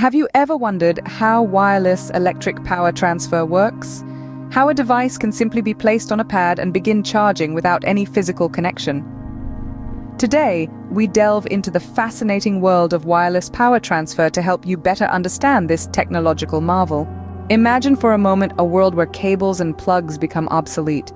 Have you ever wondered how wireless electric power transfer works? How a device can simply be placed on a pad and begin charging without any physical connection? Today, we delve into the fascinating world of wireless power transfer to help you better understand this technological marvel. Imagine for a moment a world where cables and plugs become obsolete.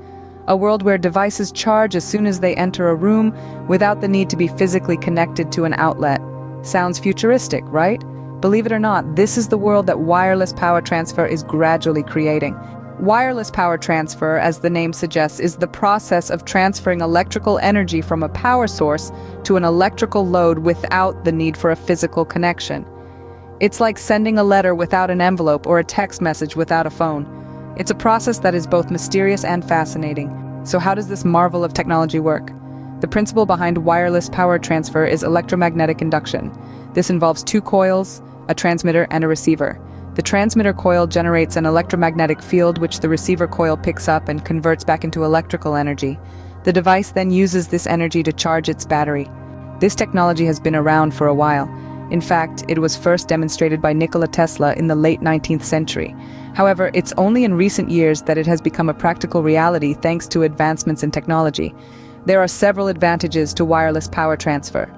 A world where devices charge as soon as they enter a room without the need to be physically connected to an outlet. Sounds futuristic, right? Believe it or not, this is the world that wireless power transfer is gradually creating. Wireless power transfer, as the name suggests, is the process of transferring electrical energy from a power source to an electrical load without the need for a physical connection. It's like sending a letter without an envelope or a text message without a phone. It's a process that is both mysterious and fascinating. So how does this marvel of technology work? The principle behind wireless power transfer is electromagnetic induction. This involves two coils, a transmitter and a receiver. The transmitter coil generates an electromagnetic field which the receiver coil picks up and converts back into electrical energy. The device then uses this energy to charge its battery. This technology has been around for a while. In fact, it was first demonstrated by Nikola Tesla in the late 19th century. However, it's only in recent years that it has become a practical reality thanks to advancements in technology. There are several advantages to wireless power transfer.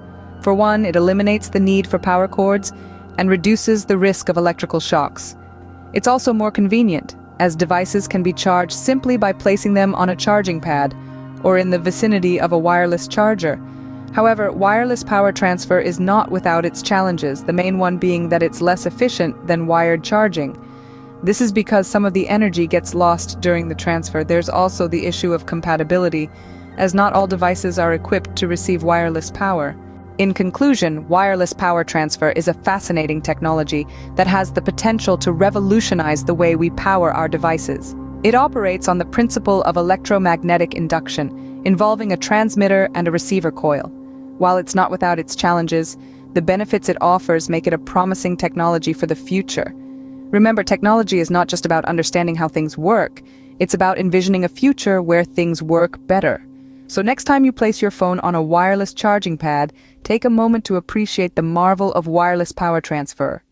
For one, it eliminates the need for power cords and reduces the risk of electrical shocks. It's also more convenient, as devices can be charged simply by placing them on a charging pad or in the vicinity of a wireless charger. However, wireless power transfer is not without its challenges, the main one being that it's less efficient than wired charging. This is because some of the energy gets lost during the transfer. There's also the issue of compatibility, as not all devices are equipped to receive wireless power. In conclusion, wireless power transfer is a fascinating technology that has the potential to revolutionize the way we power our devices. It operates on the principle of electromagnetic induction, involving a transmitter and a receiver coil. While it's not without its challenges, the benefits it offers make it a promising technology for the future. Remember, technology is not just about understanding how things work, it's about envisioning a future where things work better. So next time you place your phone on a wireless charging pad, take a moment to appreciate the marvel of wireless power transfer.